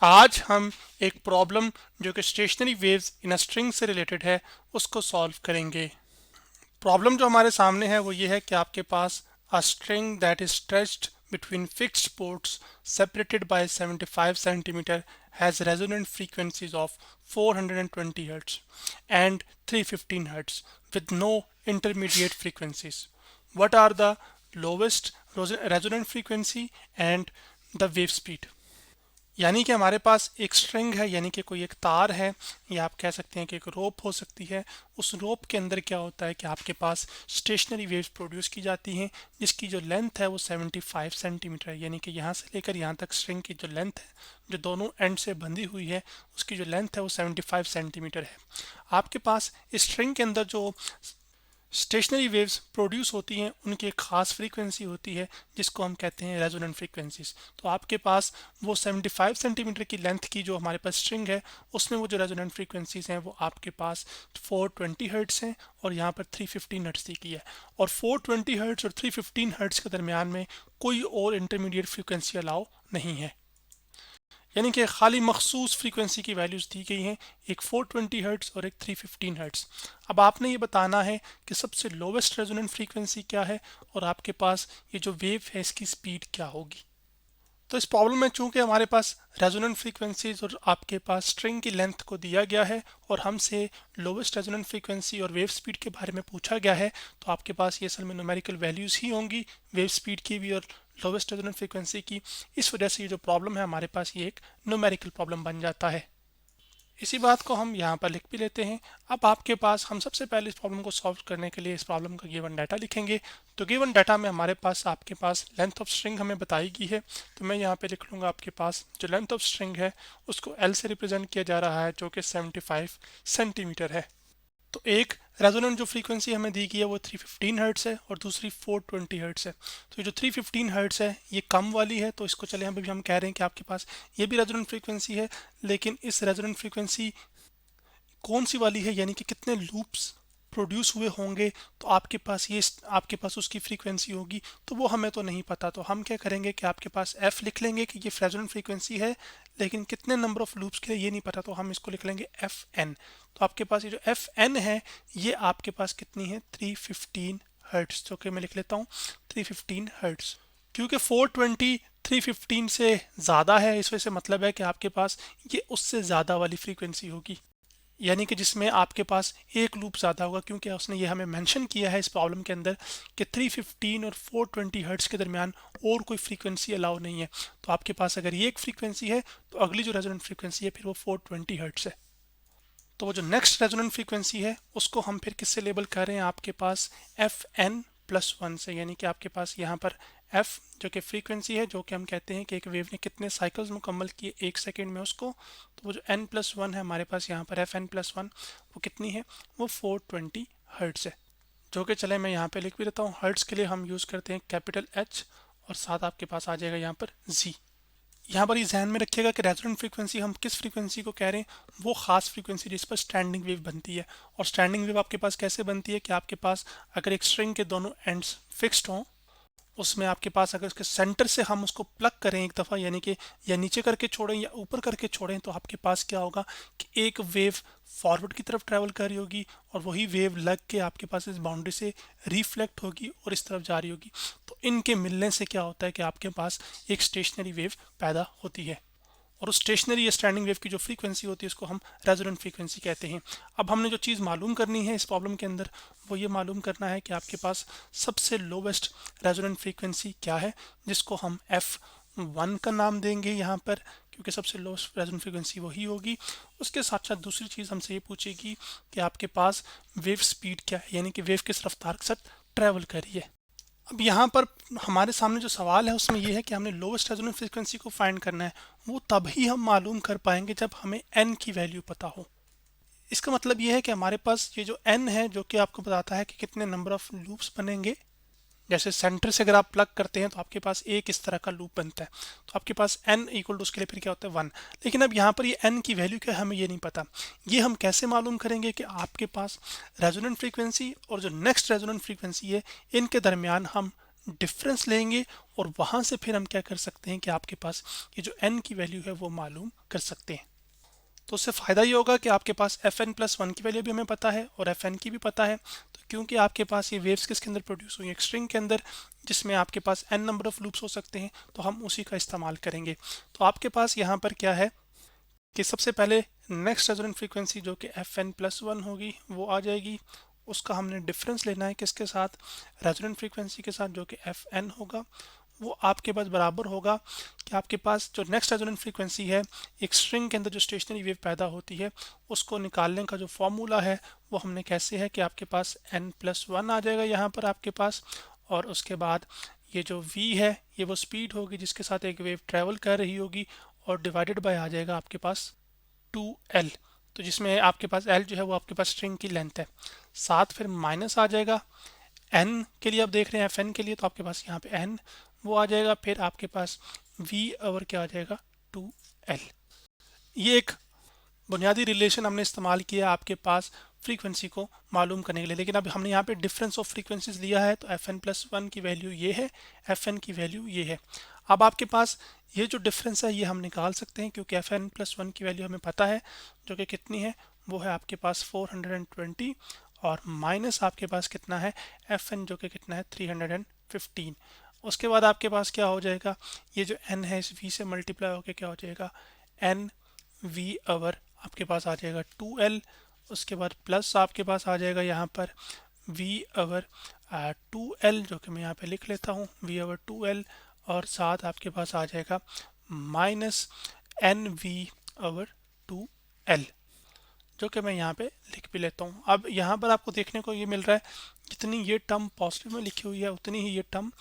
आज हम एक प्रॉब्लम जो कि stationery waves in a string से रिलेटेड है उसको सॉल्व करेंगे। प्रॉब्लम जो हमारे सामने है वो ये है कि आपके पास a string that is stretched between fixed ports separated by 75 centimeter has resonant frequencies of 420 Hz and 315 Hz with no intermediate frequencies. What are the lowest resonant frequency and the wave speed? यानी कि हमारे पास एक string है, यानी कि कोई एक तार है, या आप कह सकते हैं कि एक रोप हो सकती है। उस रोप के अंदर क्या होता है कि आपके पास स्टेशनरी वेव्स प्रोड्यूस की जाती हैं जिसकी जो लेंथ है वो 75 सेंटीमीटर है। यानी कि यहाँ से लेकर यहाँ तक स्ट्रिंग की जो लेंथ है जो दोनों एंड से बंधी हुई है उसकी जो लेंथ है वो 75 सेंटीमीटर है। आपके पास इस स्ट्रिंग के अंदर जो स्टेशनरी वेव्स प्रोड्यूस होती हैं उनकी एक ख़ास फ्रीक्वेंसी होती है जिसको हम कहते हैं रेजोनेंट फ्रीक्वेंसीज। तो आपके पास वो 75 सेंटीमीटर की लेंथ की जो हमारे पास स्ट्रिंग है उसमें वो जो रेजोनेंट फ्रीक्वेंसीज हैं वो आपके पास 420 हर्ट्स हैं और यहाँ पर 315 हर्ट्स दी गई है। और 420 हर्ट्स और 315 हर्ट्स के दरमियान में कोई और इंटरमीडिएट फ्रीक्वेंसी अलाउ नहीं है, यानी कि खाली मखसूस फ्रीक्वेंसी की वैल्यूज़ दी गई हैं, एक 420 हर्ट्स और एक 315 हर्ट्स। अब आपने ये बताना है कि सबसे लोवेस्ट रेजोनेंट फ्रीक्वेंसी क्या है और आपके पास ये जो वेव है इसकी स्पीड क्या होगी। तो इस प्रॉब्लम में चूंकि हमारे पास रेजोनेंट फ्रीक्वेंसीज और आपके पास स्ट्रिंग की लेंथ को दिया गया है और हमसे लोवेस्ट रेजोनेंट फ्रीक्वेंसी और वेव स्पीड के बारे में पूछा गया है, तो आपके पास ये असल में न्यूमेरिकल वैल्यूज़ ही होंगी, वेव स्पीड की भी और लोवेस्ट रेजोनेंट फ्रीक्वेंसी की। इस वजह से ये जो प्रॉब्लम है हमारे पास ये एक न्यूमेरिकल प्रॉब्लम बन जाता है। इसी बात को हम यहाँ पर लिख भी लेते हैं। अब आपके पास हम सबसे पहले इस प्रॉब्लम को सॉल्व करने के लिए इस प्रॉब्लम का गिवन डाटा लिखेंगे। तो गिवन डाटा में हमारे पास आपके पास लेंथ ऑफ स्ट्रिंग हमें बताई गई है, तो मैं यहाँ पे लिख लूँगा आपके पास जो लेंथ ऑफ स्ट्रिंग है उसको एल से रिप्रेजेंट किया जा रहा है जो कि 75 सेंटीमीटर है। तो एक रेजोनेंट जो फ्रीक्वेंसी हमें दी गई है वो 315 हर्ट्स है और दूसरी 420 हर्ट्स है। तो ये जो 315 हर्ट्स है ये कम वाली है, तो इसको चले हम कह रहे हैं कि आपके पास ये भी रेजोनेंट फ्रीक्वेंसी है, लेकिन इस रेजोनेंट फ्रीक्वेंसी कौन सी वाली है, यानी कि कितने लूप्स प्रोड्यूस हुए होंगे तो आपके पास उसकी फ्रीक्वेंसी होगी, तो वो हमें तो नहीं पता। तो हम क्या करेंगे कि आपके पास एफ लिख लेंगे कि ये रेजोनेंट फ्रीक्वेंसी है, लेकिन कितने नंबर ऑफ लूप्स के लिए ये नहीं पता, तो हम इसको लिख लेंगे एफ एन। तो आपके पास ये जो एफ एन है ये आपके पास कितनी है 315 हर्ट्स, जो कि मैं लिख लेता हूँ 315 हर्ट्स। क्योंकि 420 315 से ज़्यादा है, इस वजह से मतलब है कि आपके पास ये उससे ज़्यादा वाली फ्रीक्वेंसी होगी, यानी कि जिसमें आपके पास एक लूप ज़्यादा होगा, क्योंकि उसने ये हमें मेंशन किया है इस प्रॉब्लम के अंदर कि 315 और 420 हर्ट्स के दरमियान और कोई फ्रीक्वेंसी अलाउ नहीं है। तो आपके पास अगर ये एक फ्रीक्वेंसी है तो अगली जो रेजोनेंट फ्रीक्वेंसी है फिर वो 420 हर्ट्स है। तो वो जो नेक्स्ट रेजोनेंट फ्रीक्वेंसी है उसको हम फिर किससे लेबल कर रहे हैं, आपके पास एफ एन प्लस वन से, यानी कि आपके पास यहाँ पर एफ जो कि फ्रीक्वेंसी है, जो कि हम कहते हैं कि एक वेव ने कितने साइकिल्स मुकम्मल किए एक सेकेंड में उसको, तो वो जो एन प्लस वन है हमारे पास यहाँ पर एफ एन प्लस वन वो कितनी है, वो 420 हर्ट्स है। जो कि चले मैं यहाँ पे लिख भी देता हूँ, हर्ट्स के लिए हम यूज़ करते हैं कैपिटल एच और साथ आपके पास आ जाएगा यहाँ पर जी। यहाँ पर ये ध्यान में रखिएगा कि रेजोनेंट फ्रीक्वेंसी हम किस फ्रीक्वेंसी को कह रहे हैं, वो खास फ्रीक्वेंसी जिस पर स्टैंडिंग वेव बनती है। और स्टैंडिंग वेव आपके पास कैसे बनती है कि आपके पास अगर एक स्ट्रिंग के दोनों एंड्स फिक्स्ड हों, उसमें आपके पास अगर उसके सेंटर से हम उसको प्लग करें एक दफ़ा, यानी कि या नीचे करके छोड़ें या ऊपर करके छोड़ें, तो आपके पास क्या होगा कि एक वेव फॉरवर्ड की तरफ ट्रैवल कर रही होगी और वही वेव लग के आपके पास इस बाउंड्री से रिफ्लेक्ट होगी और इस तरफ जा रही होगी। तो इनके मिलने से क्या होता है कि आपके पास एक स्टेशनरी वेव पैदा होती है, और उस स्टेशनरी या स्टैंडिंग वेव की जो फ्रीक्वेंसी होती है उसको हम रेजोनेंट फ्रीक्वेंसी कहते हैं। अब हमने जो चीज़ मालूम करनी है इस प्रॉब्लम के अंदर वो ये मालूम करना है कि आपके पास सबसे लोवेस्ट रेजोनेंट फ्रीक्वेंसी क्या है, जिसको हम एफ वन का नाम देंगे यहाँ पर, क्योंकि सबसे लोवेस्ट रेजोनेंट फ्रीक्वेंसी वही होगी। उसके साथ साथ दूसरी चीज़ हमसे ये पूछेगी कि आपके पास वेव स्पीड क्या है, यानी कि वेव किस रफ्तार के साथ ट्रैवल कर रही है। अब यहाँ पर हमारे सामने जो सवाल है उसमें यह है कि हमने लोवेस्ट रेजोनेंट फ्रीक्वेंसी को फाइंड करना है। वो तभी हम मालूम कर पाएंगे जब हमें एन की वैल्यू पता हो। इसका मतलब ये है कि हमारे पास ये जो एन है जो कि आपको बताता है कि कितने नंबर ऑफ लूप्स बनेंगे। जैसे सेंटर से अगर आप प्लग करते हैं तो आपके पास एक इस तरह का लूप बनता है, तो आपके पास n इक्वल टू उसके लिए फिर क्या होता है 1। लेकिन अब यहाँ पर ये n की वैल्यू क्या है हमें ये नहीं पता। ये हम कैसे मालूम करेंगे कि आपके पास रेजोनेंट फ्रीक्वेंसी और जो नेक्स्ट रेजोनेंट फ्रीक्वेंसी है इनके दरमियान हम डिफरेंस लेंगे और वहाँ से फिर हम क्या कर सकते हैं कि आपके पास ये जो n की वैल्यू है वो मालूम कर सकते हैं। तो उससे फ़ायदा ये होगा कि आपके पास fn+1 की वैल्यू भी हमें पता है और fn की भी पता है। तो क्योंकि आपके पास ये वेव्स किसके अंदर प्रोड्यूस हुई, एक स्ट्रिंग के अंदर, जिसमें आपके पास n नंबर ऑफ लूप्स हो सकते हैं, तो हम उसी का इस्तेमाल करेंगे। तो आपके पास यहाँ पर क्या है कि सबसे पहले नेक्स्ट रेजोनेंट फ्रीक्वेंसी जो कि fn+1 होगी वो आ जाएगी। उसका हमने डिफरेंस लेना है किसके साथ, रेजोनेंट फ्रीक्वेंसी के साथ जो कि fn होगा। वो आपके पास बराबर होगा कि आपके पास जो नेक्स्ट रेजोनेंट फ्रीक्वेंसी है, एक स्ट्रिंग के अंदर जो स्टेशनरी वेव पैदा होती है, उसको निकालने का जो फॉर्मूला है वो हमने कैसे है कि आपके पास n+1 आ जाएगा यहाँ पर आपके पास, और उसके बाद ये जो v है ये वो स्पीड होगी जिसके साथ एक वेव ट्रेवल कर रही होगी, और डिवाइडेड बाय आ जाएगा आपके पास 2l। तो जिसमें आपके पास l जो है वो आपके पास स्ट्रिंग की लेंथ है, साथ फिर माइनस आ जाएगा n के लिए। आप देख रहे हैं fn के लिए तो आपके पास यहाँ पे n वो आ जाएगा, फिर आपके पास v ओवर क्या आ जाएगा 2l। ये एक बुनियादी रिलेशन हमने इस्तेमाल किया आपके पास फ्रीक्वेंसी को मालूम करने के लिए, लेकिन अब हमने यहाँ पे डिफरेंस ऑफ फ्रीक्वेंसीज लिया है। तो fn+1 की वैल्यू ये है, fn की वैल्यू ये है। अब आपके पास ये जो डिफरेंस है ये हम निकाल सकते हैं क्योंकि fn+1 की वैल्यू हमें पता है जो कि कितनी है, वो है आपके पास 420, और माइनस आपके पास कितना है fn जो कि कितना है 315। उसके बाद आपके पास क्या हो जाएगा, ये जो n है इस v से मल्टीप्लाई होकर क्या हो जाएगा n v ओवर आपके पास आ जाएगा 2l। उसके बाद प्लस आपके पास आ जाएगा यहाँ पर v ओवर 2l जो कि मैं यहाँ पे लिख लेता हूँ v ओवर 2l, और साथ आपके पास आ जाएगा minus N V over 2l जो कि मैं यहाँ पे लिख भी लेता हूँ। अब यहाँ पर आपको देखने को ये मिल रहा है जितनी ये टर्म पॉजिटिव में लिखी हुई है उतनी ही ये टर्म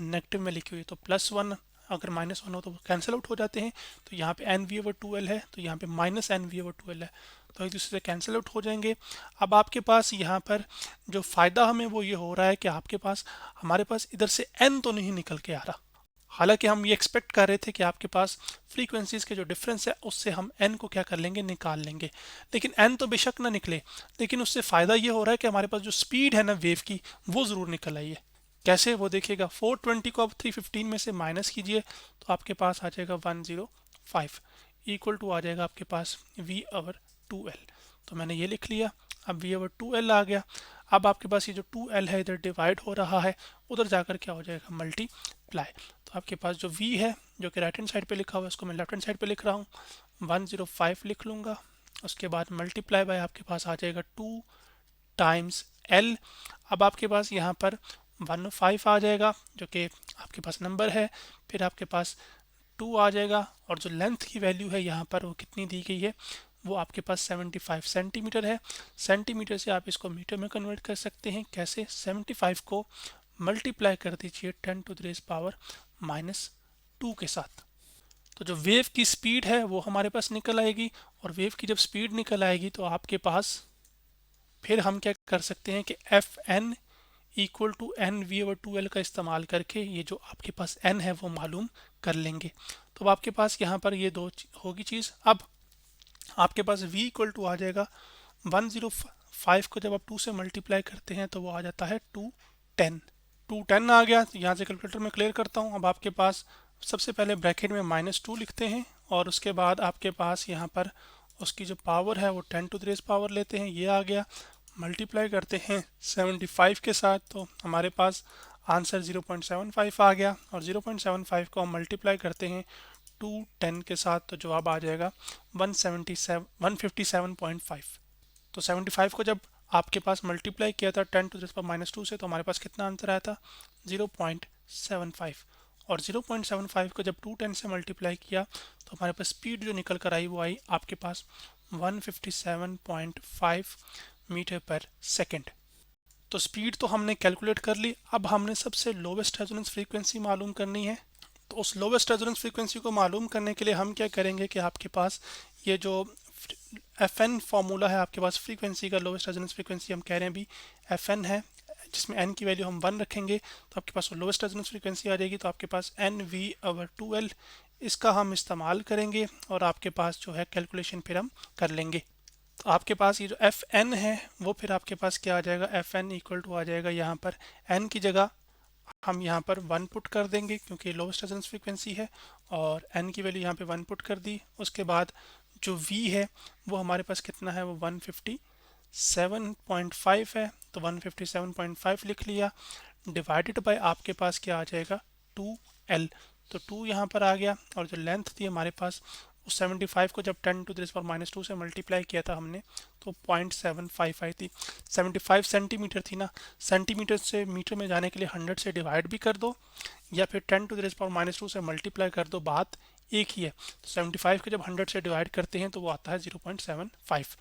नेगेटिव में लिखी हुई है। तो +1 अगर -1 हो तो कैंसिल आउट हो जाते हैं। तो यहाँ पे एन वी ओवर 2l है, तो यहाँ पे minus N V over 2l है, तो एक दूसरे से कैंसिल आउट हो जाएंगे। अब आपके पास यहाँ पर जो फ़ायदा हमें वो ये हो रहा है कि आपके पास हमारे पास इधर से n तो नहीं निकल के आ रहा, हालांकि हम ये एक्सपेक्ट कर रहे थे कि आपके पास फ्रीक्वेंसीज के जो डिफरेंस है उससे हम n को क्या कर लेंगे, निकाल लेंगे। लेकिन n तो बेशक ना निकले, लेकिन उससे फ़ायदा ये हो रहा है कि हमारे पास जो स्पीड है ना वेव की वो ज़रूर निकल आई है। कैसे वो देखिएगा, 420 को आप 315 में से माइनस कीजिए तो आपके पास आ जाएगा 105 इक्वल टू आ जाएगा आपके पास v ओवर 2l। तो मैंने ये लिख लिया, अब v ओवर 2l आ गया। अब आपके पास ये जो 2l है इधर डिवाइड हो रहा है, उधर जाकर क्या हो जाएगा मल्टीप्लाई। तो आपके पास जो v है जो कि राइट हैंड साइड पे लिखा हुआ है उसको मैं लेफ्ट हैंड साइड पे लिख रहा हूँ, 105 लिख लूँगा। उसके बाद मल्टीप्लाई बाय आपके पास आ जाएगा 2 टाइम्स l। अब आपके पास यहाँ पर 105 आ जाएगा जो कि आपके पास नंबर है, फिर आपके पास 2 आ जाएगा, और जो लेंथ की वैल्यू है यहाँ पर वो कितनी दी गई है, वो आपके पास 75 सेंटीमीटर है। सेंटीमीटर से आप इसको मीटर में कन्वर्ट कर सकते हैं। कैसे, 75 को मल्टीप्लाई कर दीजिए 10 टू द रेज़ पावर -2 के साथ। तो जो वेव की स्पीड है वो हमारे पास निकल आएगी, और वेव की जब स्पीड निकल आएगी तो आपके पास फिर हम क्या कर सकते हैं कि F N equal to N V over 2l का इस्तेमाल करके ये जो आपके पास n है वो मालूम कर लेंगे। तो अब आपके पास यहाँ पर ये दो होगी चीज़। अब आपके पास v इक्वल टू आ जाएगा 105 को जब आप 2 से मल्टीप्लाई करते हैं तो वो आ जाता है 210 आ गया। तो यहाँ से कैलकुलेटर में क्लियर करता हूँ। अब आपके पास सबसे पहले ब्रैकेट में -2 लिखते हैं, और उसके बाद आपके पास यहाँ पर उसकी जो पावर है वो 10 टू द रेज़ पावर लेते हैं, ये आ गया। मल्टीप्लाई करते हैं 75 के साथ तो हमारे पास आंसर 0.75 आ गया, और 0.75 को हम मल्टीप्लाई करते हैं 210 के साथ तो जवाब आ जाएगा 157.5। तो 75 को जब आपके पास मल्टीप्लाई किया था 10 टू द पावर -2 से, तो हमारे पास कितना आंसर आया था 0.75, और 0.75 को जब 210 से मल्टीप्लाई किया तो हमारे पास स्पीड जो निकल कर आई वो आई आपके पास 157.5 मीटर पर सेकेंड। तो स्पीड तो हमने कैलकुलेट कर ली। अब हमने सबसे लोवेस्ट रेजोनेंस फ्रीक्वेंसी मालूम करनी है। तो उस लोवेस्ट रेजोनेंस फ्रीक्वेंसी को मालूम करने के लिए हम क्या करेंगे कि आपके पास ये जो एफ एन फार्मूला है, आपके पास फ्रीक्वेंसी का लोवेस्ट रेजोनेंस फ्रीक्वेंसी हम कह रहे हैं अभी एफ एन है, जिसमें n की वैल्यू हम 1 रखेंगे तो आपके पास लोवेस्ट रेजोनेंस फ्रीक्वेंसी आ जाएगी। तो आपके पास एन वी ओवर 2l, इसका हम इस्तेमाल करेंगे और आपके पास जो है कैलकुलेशन फिर हम कर लेंगे। तो आपके पास ये जो एफ एन है वो फिर आपके पास क्या आ जाएगा, एफ एन इक्वल टू आ जाएगा यहाँ पर n की जगह हम यहाँ पर 1 पुट कर देंगे क्योंकि लोवेस्ट रेजोनेंस फ्रीक्वेंसी है, और n की वैल्यू यहाँ पे 1 पुट कर दी। उसके बाद जो v है वो हमारे पास कितना है, वो 157.5 है, तो 157.5 लिख लिया, डिवाइडेड बाय आपके पास क्या आ जाएगा, 2l। तो 2 यहाँ पर आ गया, और जो लेंथ थी हमारे पास उस 75 को जब 10⁻⁻² से मल्टीप्लाई किया था हमने, तो 0.75 आई थी। 75 सेंटीमीटर थी ना, सेंटीमीटर से मीटर में जाने के लिए 100 से डिवाइड भी कर दो या फिर 10⁻⁻² से मल्टीप्लाई कर दो, बात एक ही है। तो 75 को जब 100 से डिवाइड करते हैं तो वो आता है 0.75।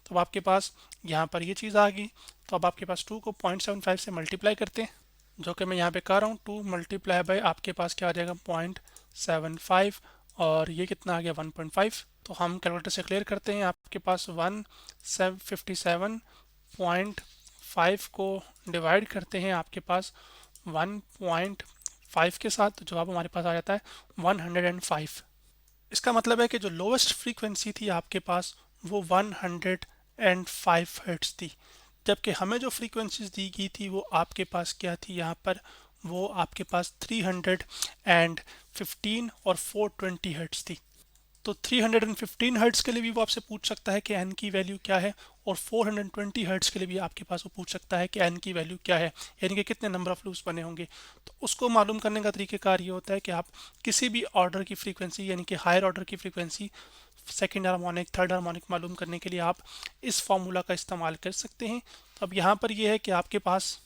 तो अब आपके पास यहाँ पर ये चीज़ आ गई। तो अब आपके पास 2 को 0.75 से मल्टीप्लाई करते हैं, जो कि मैं यहाँ पे कर रहा हूँ। 2 मल्टीप्लाई बाय आपके पास क्या आ जाएगा, 0.75, और ये कितना आ गया, 1.5। तो हम कैलकुलेटर से क्लियर करते हैं। आपके पास 157.5 को डिवाइड करते हैं आपके पास 1.5 के साथ, तो जवाब हमारे पास आ जाता है 105। इसका मतलब है कि जो लोवेस्ट फ्रीक्वेंसी थी आपके पास वो 105 हर्ट्ज थी, जबकि हमें जो फ्रीक्वेंसीज दी गई थी वो आपके पास क्या थी, यहाँ पर वो आपके पास 315 और 420 हर्ट्ज थी। तो 315 हर्ट्ज के लिए भी वो आपसे पूछ सकता है कि एन की वैल्यू क्या है, और 420 हर्ट्ज के लिए भी आपके पास वो पूछ सकता है कि एन की वैल्यू क्या है, यानी कि कितने नंबर ऑफ लूप्स बने होंगे। तो उसको मालूम करने का तरीक़ेकार ये होता है कि आप किसी भी ऑर्डर की फ्रीक्वेंसी, यानी कि हायर ऑर्डर की frequency, second harmonic, third harmonic मालूम करने के लिए आप इस फार्मूला का इस्तेमाल कर सकते हैं। तो अब यहाँ पर यह है कि आपके पास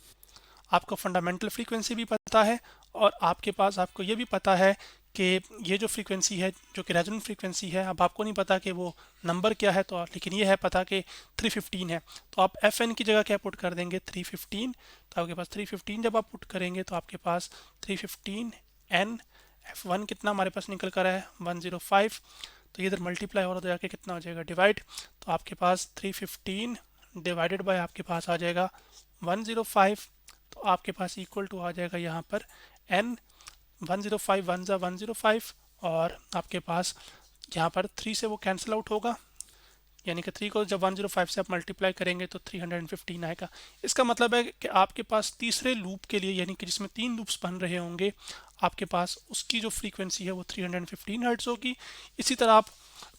आपको फंडामेंटल फ्रीक्वेंसी भी पता है, और आपके पास आपको ये भी पता है कि ये जो फ्रीक्वेंसी है जो कि रेजोनेंट फ्रीक्वेंसी है, अब आपको नहीं पता कि वो नंबर क्या है, तो लेकिन ये है पता कि 315 है। तो आप एफ एन की जगह क्या पुट कर देंगे, 315। तो आपके पास 315 जब आप पुट करेंगे तो आपके पास 315 एन, एफ वन कितना हमारे पास निकल कर है 105। तो ये इधर मल्टीप्लाई हो रहा, तो जाके कितना हो जाएगा, डिवाइड। तो आपके पास 315 डिवाइडेड बाय आपके पास आ जाएगा 105। तो आपके पास इक्वल टू आ जाएगा यहाँ पर n, 105 1 ज़ा 105, और आपके पास यहाँ पर 3 से वो कैंसिल आउट होगा, यानी कि 3 को जब 105 से आप मल्टीप्लाई करेंगे तो 315 आएगा। इसका मतलब है कि आपके पास तीसरे लूप के लिए, यानी कि जिसमें 3 लूप्स बन रहे होंगे, आपके पास उसकी जो फ्रीक्वेंसी है वो 315 हर्ट्ज होगी। इसी तरह आप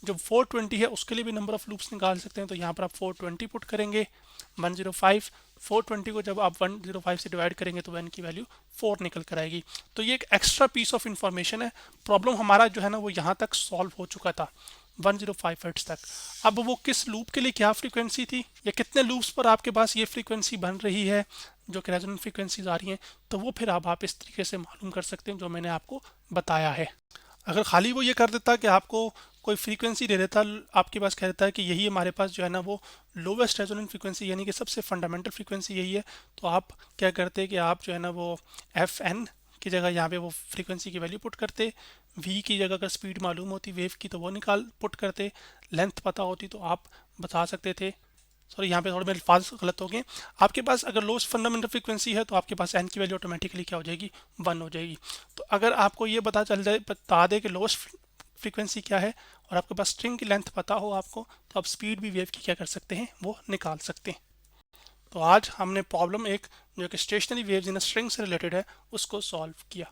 जो 420 है उसके लिए भी नंबर ऑफ लूप्स निकाल सकते हैं। तो यहाँ पर आप 420 पुट करेंगे, 105, 420 को जब आप 105 से डिवाइड करेंगे तो n की वैल्यू 4 निकल कर आएगी। तो ये एक एक्स्ट्रा पीस ऑफ इंफॉर्मेशन है। प्रॉब्लम हमारा जो है ना वो यहाँ तक सॉल्व हो चुका था 105 हर्ट्ज तक। अब वो किस लूप के लिए क्या फ्रीक्वेंसी थी, या कितने लूप्स पर आपके पास ये फ्रीक्वेंसी बन रही है जो कि रेजोनेंट फ्रीक्वेंसीज आ रही हैं, तो वो फिर आप इस तरीके से मालूम कर सकते हैं जो मैंने आपको बताया है। अगर खाली वो ये कर देता कि आपको कोई फ्रीक्वेंसी दे देता, आपके पास कह देता है कि यही हमारे पास जो है ना वो लोवेस्ट रेजोनेंट फ्रीक्वेंसी, यानी कि सबसे फंडामेंटल फ्रीक्वेंसी यही है, तो आप क्या करते कि आप जो है ना वो एफ एन की जगह यहाँ पे वो फ्रीक्वेंसी की वैल्यू पुट करते, वी की जगह अगर स्पीड मालूम होती वेव की तो वो निकाल पुट करते, लेंथ पता होती तो आप बता सकते थे। सॉरी, यहाँ पे थोड़े मेरे अल्फाज गलत हो गए। आपके पास अगर लोएस्ट फंडामेंटल फ्रीक्वेंसी है तो आपके पास एन की वैल्यू ऑटोमेटिकली क्या हो जाएगी, 1 हो जाएगी। तो अगर आपको ये बता दे कि लोएस्ट फ्रीक्वेंसी क्या है, और आपके पास स्ट्रिंग की लेंथ पता हो आपको, तो आप स्पीड भी वेव की क्या कर सकते हैं, वो निकाल सकते हैं। तो आज हमने प्रॉब्लम एक जो कि स्टेशनरी वेव्स इन स्ट्रिंग से रिलेटेड है उसको सॉल्व किया।